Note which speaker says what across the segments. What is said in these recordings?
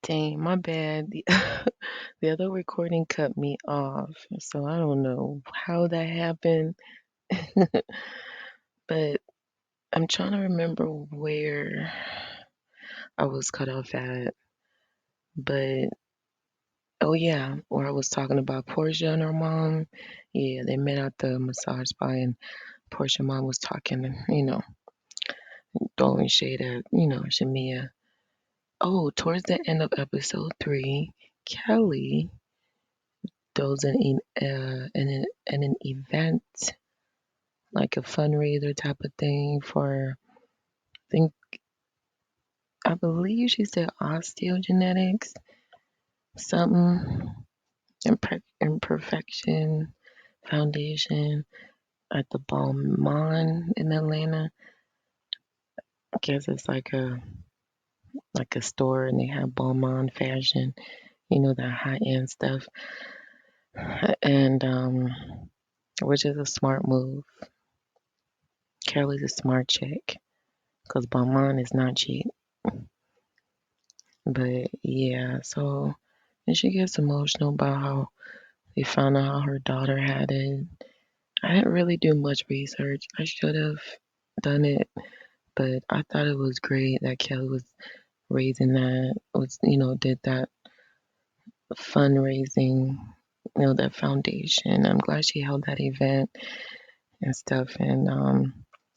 Speaker 1: Dang, my bad. The other recording cut me off, so I don't know how that happened. But I'm trying to remember where I was cut off at. But oh yeah, where I was talking about Portia and her mom. Yeah, they met at the massage spa, and Portia mom was talking, and throwing shade at Shamia. Oh, towards the end of episode 3, Kelly does an event, like a fundraiser type of thing for, think I believe she said osteogenetics, something, imperfection foundation at the Balmain in Atlanta. I guess it's like a store, and they have Balmain fashion, that high end stuff, and which is a smart move. Kelly's a smart chick because Balmain is not cheap. But yeah, so and she gets emotional about how they found out how her daughter had it. I didn't really do much research. I should have done it, but I thought it was great that Kelly was raising that, did that fundraising, that foundation. I'm glad she held that event and stuff. And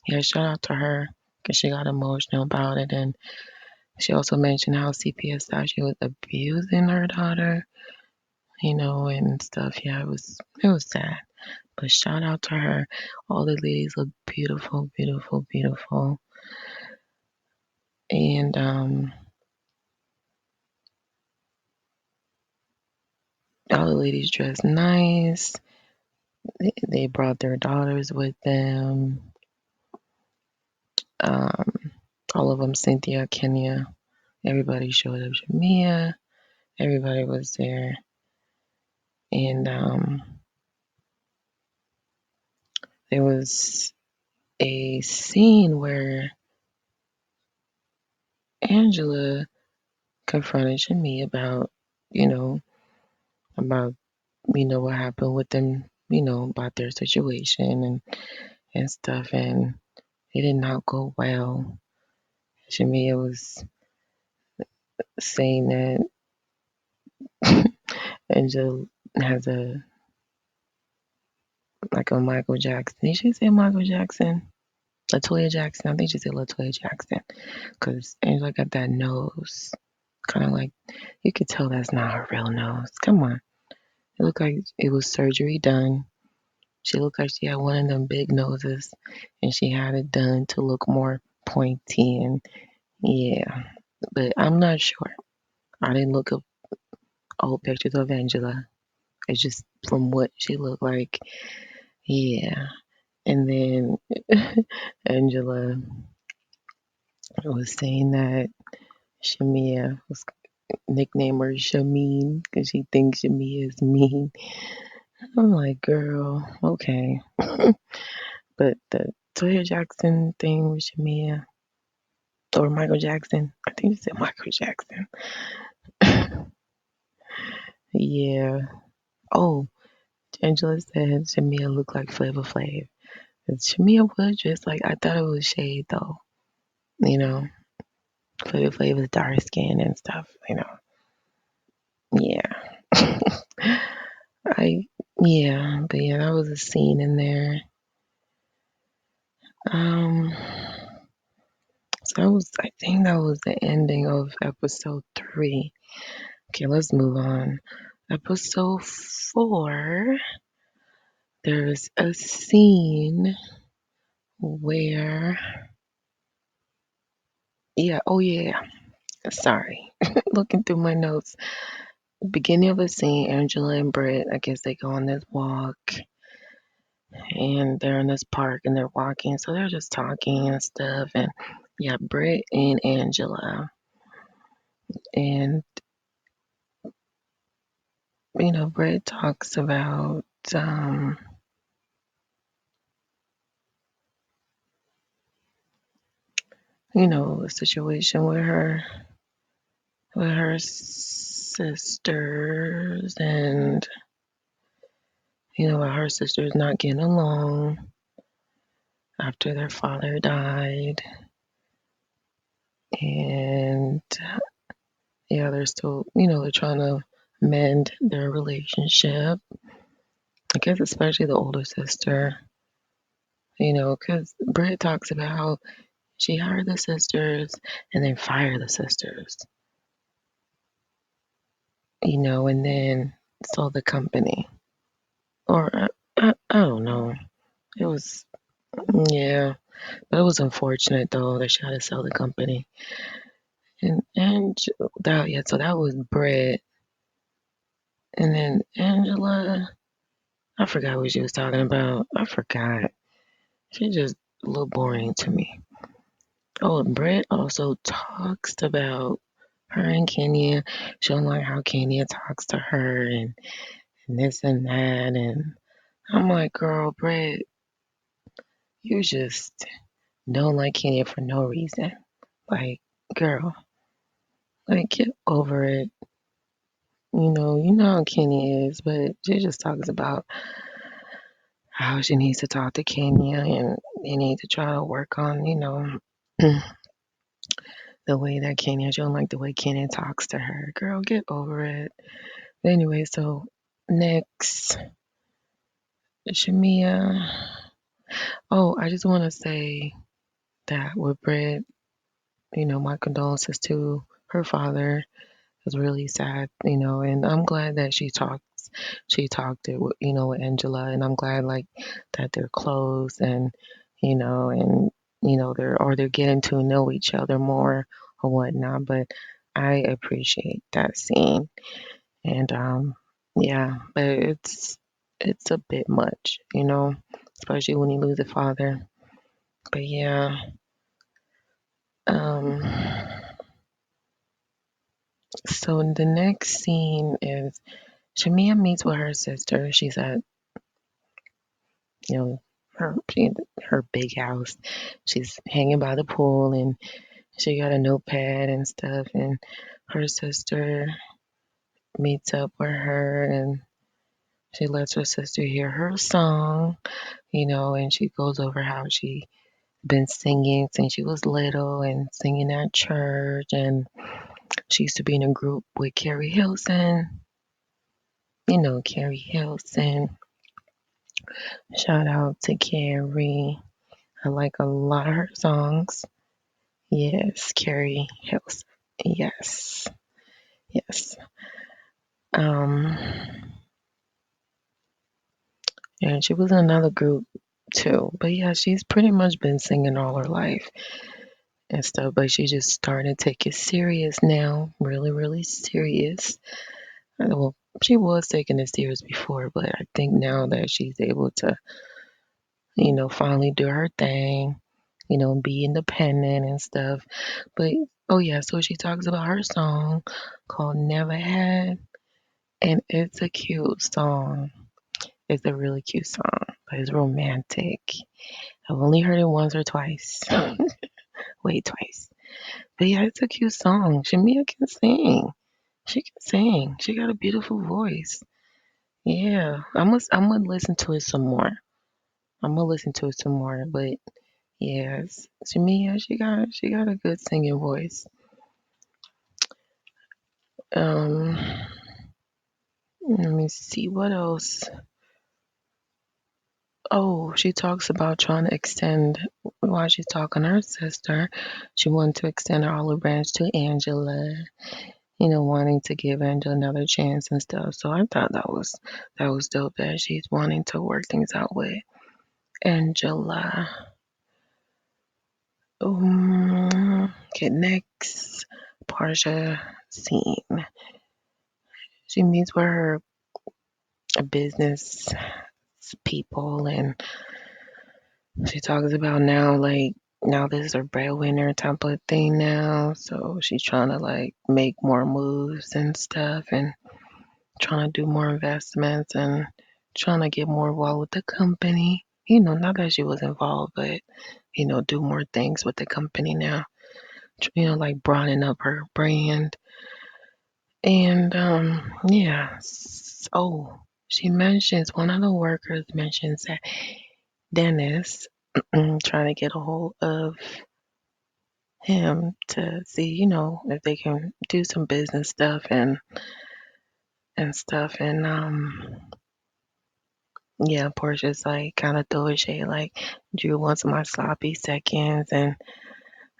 Speaker 1: yeah, shout out to her because she got emotional about it. And she also mentioned how CPS thought she was abusing her daughter, and stuff. Yeah, it was sad. But shout out to her. All the ladies look beautiful, beautiful, beautiful. And all the ladies dressed nice. They brought their daughters with them. Um, all of them, Cynthia, Kenya, everybody showed up. Shamia, everybody was there. And there was a scene where Angela confronted Shamia you know, about what happened with them, about their situation and stuff, and it did not go well. Shamia was saying that Angela has a like a Michael Jackson. Did she say Michael Jackson? Latoya Jackson. I think she said Latoya Jackson, because Angela got that nose, kind of like you could tell that's not her real nose. Come on, it looked like it was surgery done. She looked like she had one of them big noses, and she had it done to look more pointy. And yeah, but I'm not sure. I didn't look up old pictures of Angela. It's just from what she looked like. Yeah. And then Angela was saying that Shamia was nicknamed her Shameen because she thinks Shamia is mean. I'm like, girl, okay. But the Toya Jackson thing with Shamia, or Michael Jackson, I think you said Michael Jackson. Yeah. Oh, Angela said Shamia looked like Flavor Flav. And Shamia was just like, I thought it was shade though. You know, Flavor Flav is dark skin and stuff. Yeah. I, yeah, but yeah, that was a scene in there. Um, so I think that was the ending of episode 3. Okay, let's move on. Episode 4, there's a scene where, yeah, oh yeah, sorry. Looking through my notes. Beginning of a scene, Angela and Britt, I guess they go on this walk, and they're in this park and they're walking. So they're just talking and stuff. And yeah, Britt and Angela. And, Britt talks about, a situation with her with her sisters, and her sisters not getting along after their father died, and yeah, they're still, they're trying to mend their relationship. I guess especially the older sister, because Britt talks about how she hired the sisters and then fired the sisters, and then sold the company. Or I don't know. It was, yeah, but it was unfortunate though that she had to sell the company. And that, yeah, so that was Britt. And then Angela, I forgot what she was talking about. I forgot. She's just a little boring to me. Oh, and Britt also talks about her and Kenya. She don't like how Kenya talks to her and this and that. And I'm like, girl, Britt, you just don't like Kenya for no reason. Like, girl, like, get over it. You know how Kenya is, but she just talks about how she needs to talk to Kenya and they need to try to work on, the way that Kenya, she don't like the way Kenya talks to her. Girl, get over it. But anyway, so next, Shamia. Oh, I just want to say that with Britt, my condolences to her father. It was really sad, and I'm glad that she talked it with, with Angela, and I'm glad like that they're close and, they're getting to know each other more or whatnot. But I appreciate that scene, and yeah, but it's a bit much, especially when you lose a father. But yeah, um, so the next scene is Shamia meets with her sister. She's at, you know, her big house. She's hanging by the pool and she got a notepad and stuff. And her sister meets up with her and she lets her sister hear her song, and she goes over how she been singing since she was little and singing at church. And she used to be in a group with Carrie Hilson. Carrie Hilson. Shout out to Carrie. I like a lot of her songs. Yes, Carrie Hills. Yes, yes. Um, and she was in another group too. But yeah, she's pretty much been singing all her life and stuff. But she just started to take it serious now, really, really serious. Well, she was taking it serious before, but I think now that she's able to, finally do her thing, be independent and stuff. But oh yeah, so she talks about her song called Never Had, and it's a cute song. It's a really cute song, but it's romantic. I've only heard it once or twice. Wait, twice. But yeah, it's a cute song. Shamia can sing. She can sing. She got a beautiful voice. Yeah, I'm gonna listen to it some more. I'm gonna listen to it some more. But yes, Shamia, she got a good singing voice. Um, Let me see what else. Oh, she talks about trying to extend while she's talking to her sister. She wanted to extend her olive branch to Angela, wanting to give Angela another chance and stuff. So I thought that was dope that she's wanting to work things out with Angela. Okay, next Portia scene. She meets with her business people and she talks about now, like, now this is her breadwinner type of thing now. So she's trying to, like, make more moves and stuff and trying to do more investments and trying to get more involved with the company. Not that she was involved, but, do more things with the company now. Like broadening up her brand. And yeah. Oh, she mentions one of the workers mentions that Dennis trying to get a hold of him to see, if they can do some business stuff and stuff. And yeah, Portia's like kind of throwing shade like Drew wants my sloppy seconds and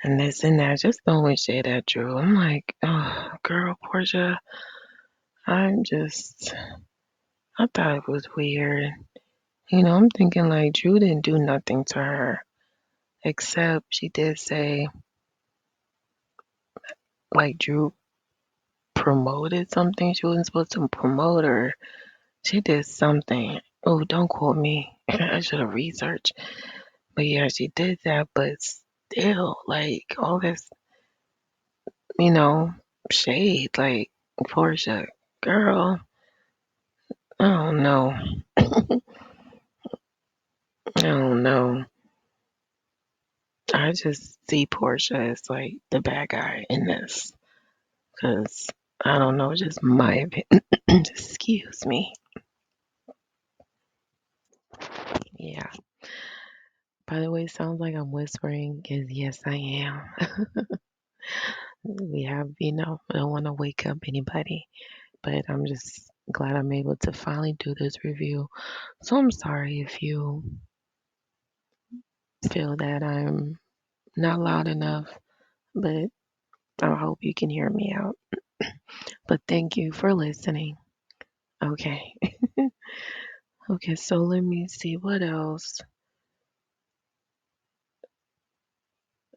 Speaker 1: this and that, just throwing shade at Drew. I'm like, oh, girl, Portia, I'm just, I thought it was weird. I'm thinking like Drew didn't do nothing to her, except she did say like Drew promoted something she wasn't supposed to promote, or she did something. Oh, don't quote me. I should have researched. But yeah, she did that, but still, like all this, you know, shade, like Portia, girl, I don't know. I don't know. I just see Portia as like the bad guy in this. Because I don't know, just my opinion. Excuse me. Yeah. By the way, sounds like I'm whispering, because yes, I am. We have, I don't want to wake up anybody, but I'm just glad I'm able to finally do this review. So I'm sorry if you feel that I'm not loud enough, but I hope you can hear me out. But thank you for listening. Okay. Okay, so let me see what else.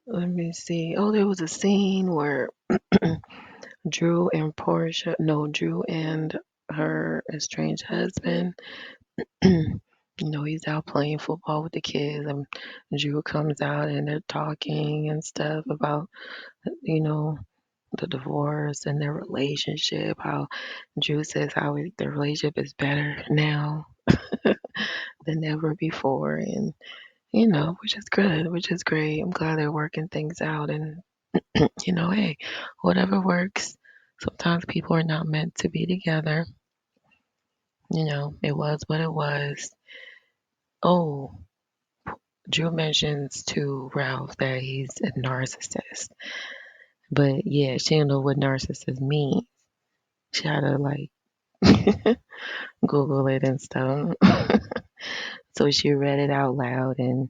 Speaker 1: Let me see. Oh, there was a scene where Drew and her estranged husband, he's out playing football with the kids, and Drew comes out and they're talking and stuff about, you know, the divorce and their relationship. How Drew says how their relationship is better now than ever before, and which is good, which is great. I'm glad they're working things out, and hey, whatever works. Sometimes people are not meant to be together. It was what it was. Oh, Drew mentions to Ralph that he's a narcissist. But yeah, she didn't know what narcissist means. She had to like Google it and stuff. So she read it out loud and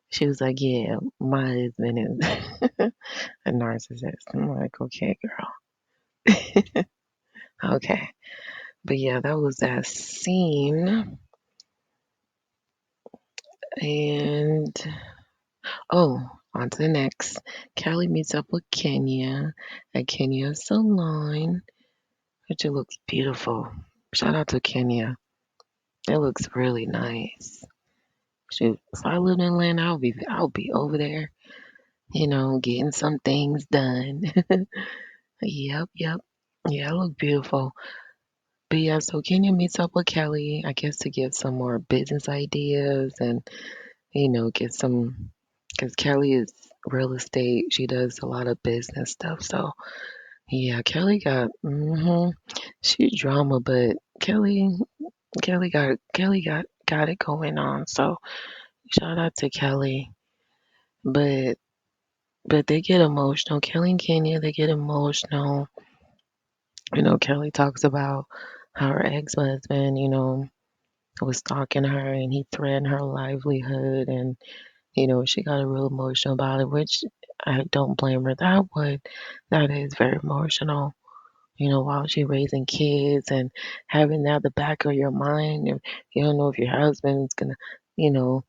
Speaker 1: she was like, yeah, my husband is a narcissist. I'm like, okay, girl. Okay. But yeah, that was that scene. And oh, on to the next. Callie meets up with Kenya at Kenya's salon, which it looks beautiful. Shout out to Kenya. It looks really nice. Shoot, if I lived in Atlanta, I'll be over there, getting some things done. Yep, yep. Yeah, it look beautiful. But yeah, so Kenya meets up with Kelly, I guess to get some more business ideas and, get some, because Kelly is real estate. She does a lot of business stuff. So yeah, she drama, but Kelly got it going on. So shout out to Kelly. But they get emotional. Kelly and Kenya, they get emotional. Kelly talks about how her ex-husband, was stalking her and he threatened her livelihood, and she got a real emotional about it, which I don't blame her. That is very emotional. While she raising kids and having that at the back of your mind, and you don't know if your husband's gonna, you know,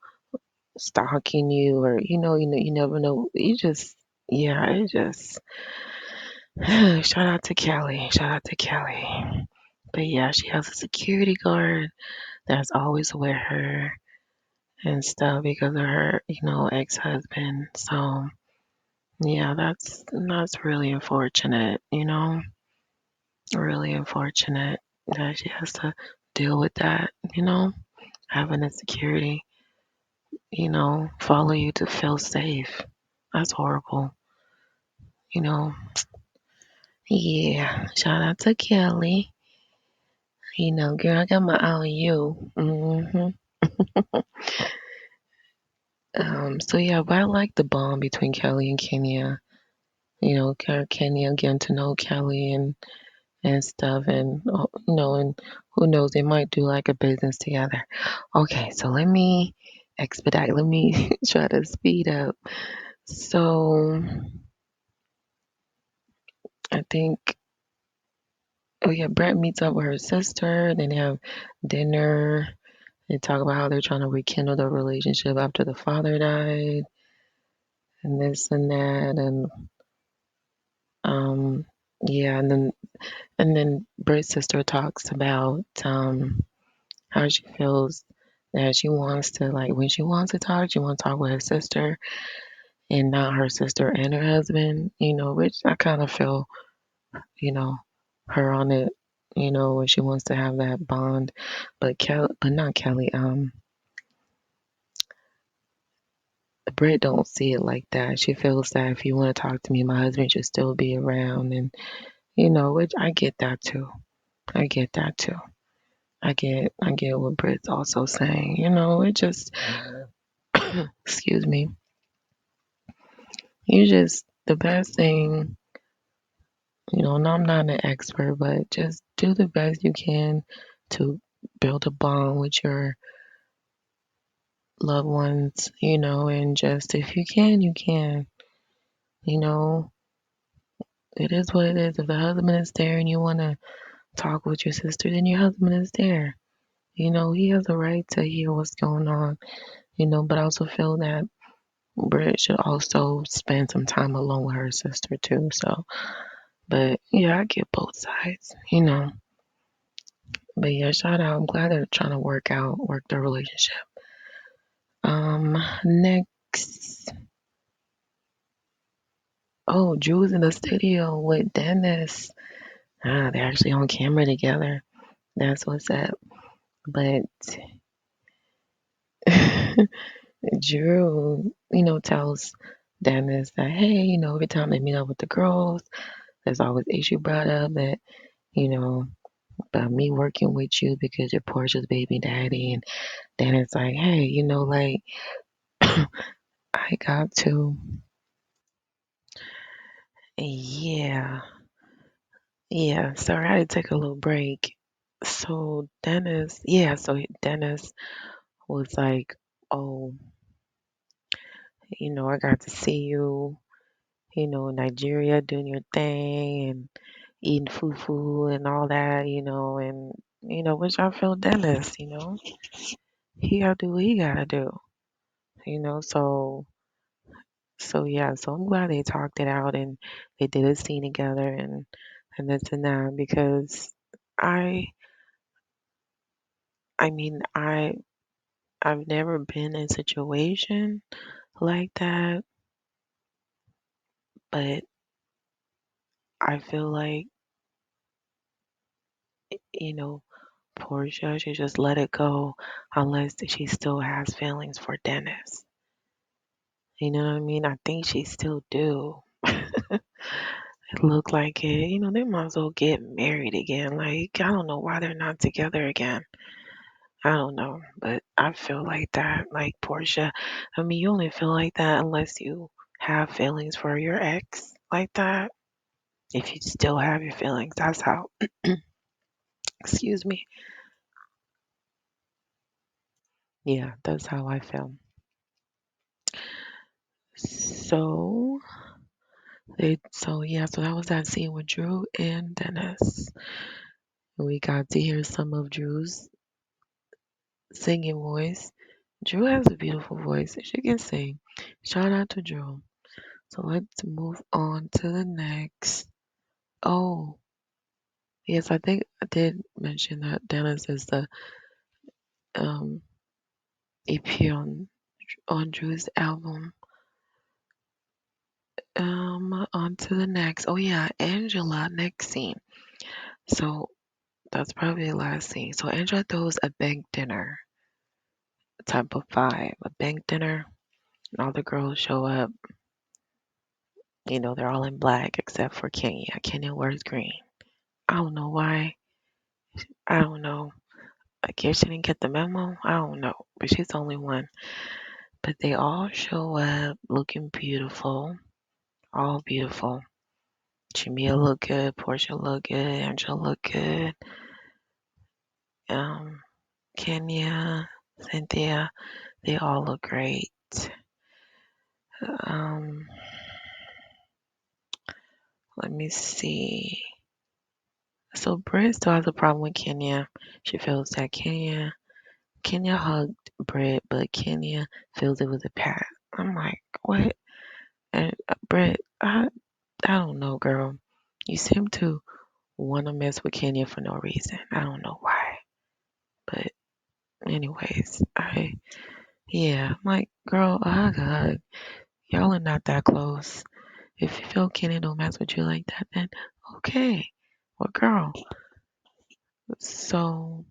Speaker 1: stalking you, or you never know. Yeah, it just shout out to Kelly. Shout out to Kelly. But yeah, she has a security guard that's always with her and stuff because of her, ex-husband. So yeah, that's really unfortunate, really unfortunate that she has to deal with that, having a security, follow you to feel safe. That's horrible, you know. Yeah, shout out to Kelly. Girl, I got my eye on you. So yeah, but I like the bond between Kelly and Kenya. Kenya getting to know Kelly and stuff, and and who knows, they might do like a business together. Okay, so let me expedite. Let me try to speed up. So I think, oh yeah, Brett meets up with her sister. Then they have dinner. They talk about how they're trying to rekindle the relationship after the father died, and this and that, and um, yeah, and then Brett's sister talks about how she feels that she wants to, like, when she wants to talk, she wants to talk with her sister and not her sister and her husband. Which I kind of feel, you know, her on it. When she wants to have that bond, but not Kelly. Britt don't see it like that. She feels that if you want to talk to me, my husband should still be around, and which I get that too. I get that too. I get what Britt's also saying. It just excuse me. You just the best thing, and I'm not an expert, but just do the best you can to build a bond with your loved ones, and just if you can, you can. You know, it is what it is. If the husband is there and you want to talk with your sister, then your husband is there. He has a right to hear what's going on, but I also feel that Britt should also spend some time alone with her sister too. So, but yeah, I get both sides. But yeah, shout out. I'm glad they're trying to work their relationship. Next. Oh, Drew's in the studio with Dennis. They're actually on camera together. That's what's up. But Drew, tells Dennis that, hey, every time they meet up with the girls, there's always issue brought up that, you know, about me working with you because you're Portia's baby daddy. And Dennis like, hey, like, I got to. Yeah. Yeah. Sorry, I had to take a little break. So Dennis was like, oh, I got to see you, in Nigeria doing your thing and eating fufu and all that, and, which I feel Dennis, he gotta do what he gotta do, so yeah, so I'm glad they talked it out and they did a scene together and this and that because I, I mean, I've never been in a situation like that, but I feel like, you know, Portia should just let it go unless she still has feelings for Dennis. You know what I mean? I think she still do. It looked like it. They might as well get married again. Like, I don't know why they're not together again. I don't know, but I feel like that. Like Portia, I mean, you only feel like that unless you have feelings for your ex like that. If you still have your feelings, that's how, excuse me. Yeah, that's how I feel. So, so that was that scene with Drew and Dennis. We got to hear some of Drew's singing voice. Drew has a beautiful voice. She can sing. Shout out to Drew. So let's move on to the next. Oh, yes, I think I did mention that Dennis is the um, EP on Drew's album. On to the next. Oh yeah, Angela, next scene. So that's probably the last scene. So Angela throws a big dinner, type of vibe, a big dinner, and all the girls show up. They're all in black except for Kenya. Kenya wears green. I don't know why. I don't know. I guess she didn't get the memo. I don't know. But she's the only one. But they all show up looking beautiful. All beautiful. Jamia look good. Portia look good. Angela look good. Um, Kenya, Cynthia, they all look great. Um, Let me see. So Britt still has a problem with Kenya. She feels that Kenya hugged Britt, but Kenya feels it was a pat. I'm like, what? And Britt, I don't know, girl. You seem to want to mess with Kenya for no reason. I don't know why. But anyways, yeah, I'm like, girl, a hug, a hug. Y'all are not that close. If you feel Kenya don't mess with you like that, then okay. Well, girl. So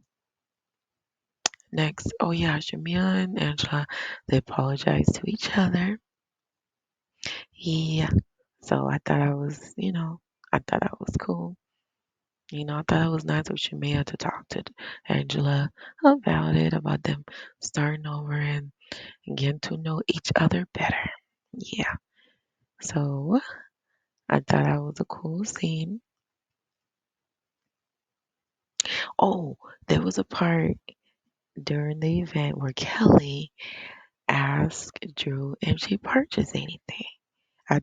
Speaker 1: next, oh yeah, Shamia and Angela, they apologized to each other. Yeah. So I thought I thought that was cool. I thought it was nice of Shamia to talk to Angela about it, about them starting over and getting to know each other better. Yeah. So I thought that was a cool scene. Oh, there was a part during the event where Kelly asked Drew if she purchased anything at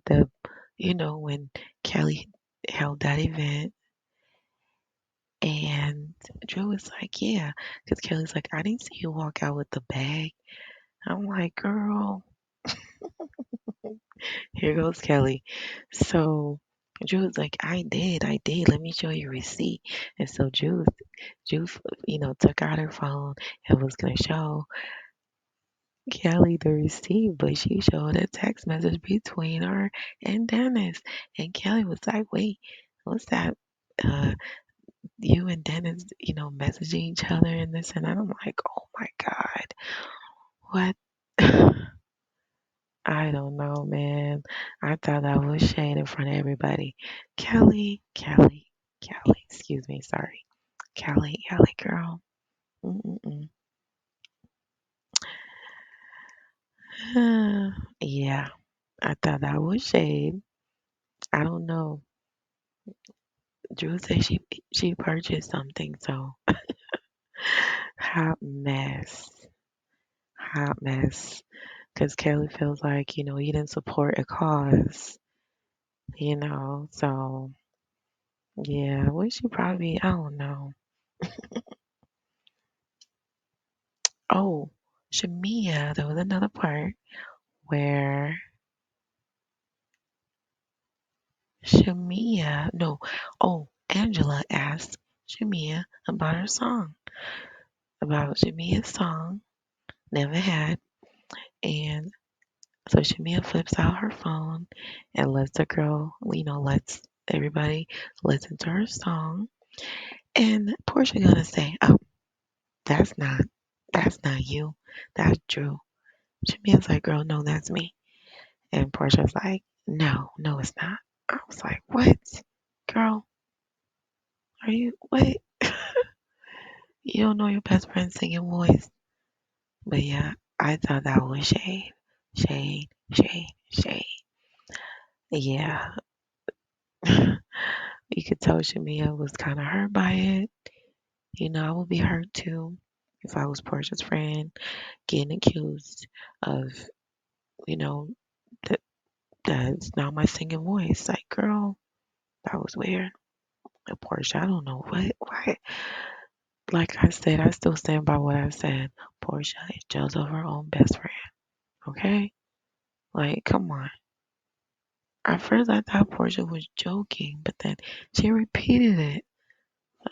Speaker 1: when Kelly held that event. And Drew was like, yeah, because Kelly's like, I didn't see you walk out with the bag. I'm like, girl, here goes Kelly. So Drew was like, I did. Let me show you a receipt. And so Drew, took out her phone and was gonna show Kelly the receipt, but she showed a text message between her and Dennis. And Kelly was like, wait, what's that? Uh, you and Dennis, messaging each other and this and that. I'm like, oh my God, what? I don't know, man. I thought that was shade in front of everybody. Kelly, excuse me, sorry. Kelly, girl. Mm-mm-mm. Yeah, I thought that was shade. I don't know. Drew said she purchased something, so hot mess, hot mess. Because Kelly feels like he didn't support a cause, So yeah, well, she probably I don't know. Oh, Shamia, there was another part where no, oh, Angela asked Shamia about her song, about Shamia's song, Never Had, and so Shamia flips out her phone and lets the girl, lets everybody listen to her song. And Portia gonna say, "Oh, that's not, that's not you. That's Drew." Shamia's like, "Girl, no, that's me." And Portia's like, "No, no, it's not." I was like, "What, girl? Are you what? You don't know your best friend's singing voice?" But yeah, I thought that was shade, shade. Yeah, you could tell Shamia was kind of hurt by it. I would be hurt too if I was Portia's friend getting accused of, you know, that that's not my singing voice. Like, girl, that was weird. And Portia, I don't know why. Like I said, I still stand by what I said. Portia is jealous of her own best friend. Okay? Like, come on. At first, I thought Portia was joking, but then she repeated it.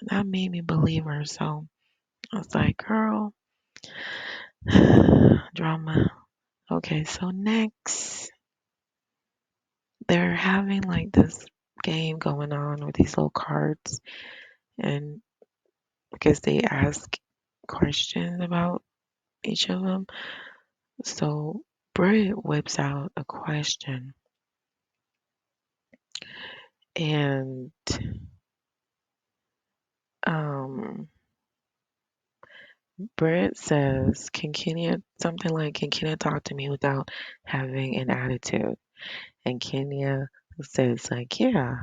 Speaker 1: That made me believe her. So I was like, girl, drama. Okay, so next, they're having like this game going on with these little cards, and I guess they ask questions about each of them. So Britt whips out a question And um, Britt says, "Can Kenya something like can Kenya talk to me without having an attitude?" And Kenya says like, "Yeah,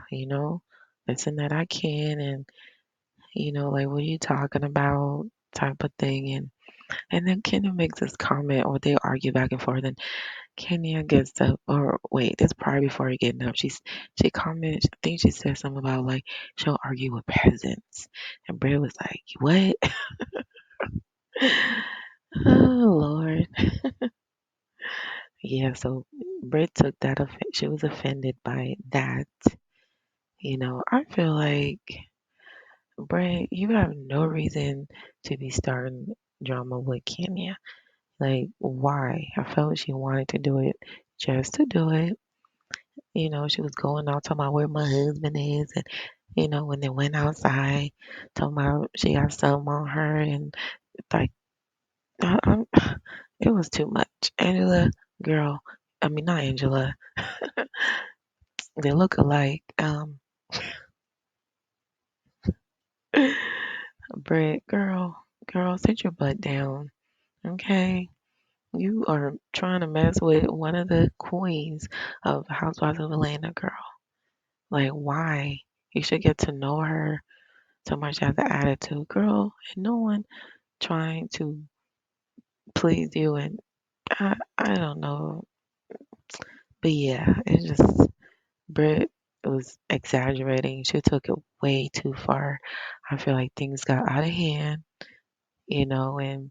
Speaker 1: listen that I can, and like what are you talking about?" type of thing. And then Kenya makes this comment, or they argue back and forth, and Kenya gets up, or wait, this probably before her getting up. She comments, I think she said something about like she'll argue with peasants, and Britt was like, "What?" Oh Lord, yeah. So Britt took that. She was offended by that. I feel like Britt, you have no reason to be starting drama with Kenya. Like, why? I felt she wanted to do it just to do it. She was going out talking about where my husband is, and when they went outside, talking about she got something on her, and like, it was too much. Angela, girl, I mean not Angela, they look alike. Britt, girl, sit your butt down, okay? You are trying to mess with one of the queens of Housewives of Atlanta, girl. Like, why? You should get to know her. So much has the attitude, girl, and no one trying to please you. And I don't know, but yeah, it's just Britt was exaggerating. She took it way too far. I feel like things got out of hand, and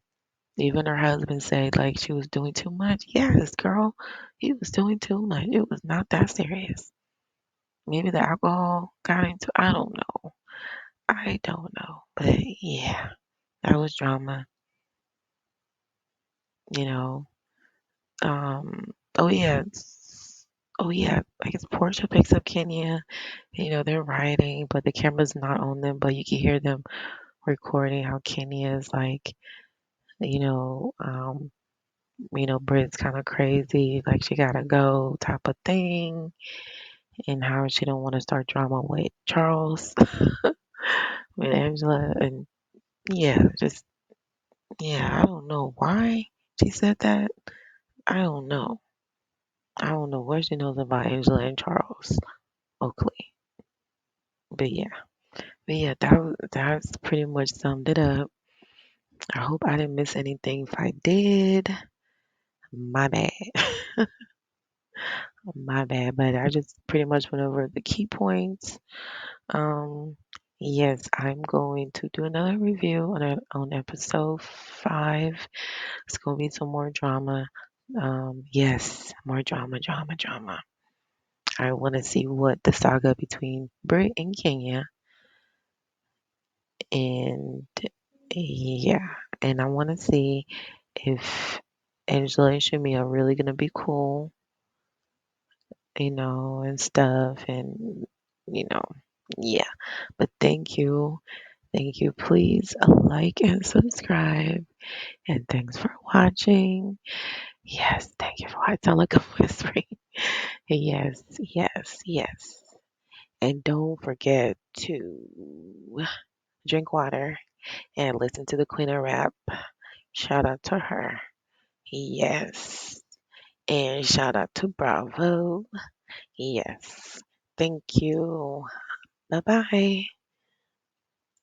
Speaker 1: even her husband said like she was doing too much. Yes, girl, he was doing too much. It was not that serious. Maybe the alcohol got into. I don't know. I don't know. But yeah, that was drama. You know. Oh yeah. Oh yeah. I guess Portia picks up Kenya. They're riding, but the camera's not on them. But you can hear them recording how Kenya is like, you know, um, Brit's kind of crazy, like she gotta go type of thing, and how she don't want to start drama with Charles, with Angela, and yeah, just yeah, I don't know why she said that. I don't know. I don't know what she knows about Angela and Charles Oakley, but yeah, that's pretty much summed it up. I hope I didn't miss anything. If I did, my bad. My bad, but I just pretty much went over the key points. Um, yes, I'm going to do another review on episode 5. It's gonna be some more drama. Yes, more drama, drama, drama. I want to see what the saga between Brit and Kenya, and yeah, and I want to see if Angela and Shami are really gonna be cool, and stuff, and you know, yeah. But thank you. Thank you. Please like and subscribe. And thanks for watching. Yes, thank you for watching. I sound like I'm whispering. Yes, yes, yes. And don't forget to drink water and listen to the Queen of Rap. Shout out to her. Yes. And shout out to Bravo. Yes. Thank you. Bye bye.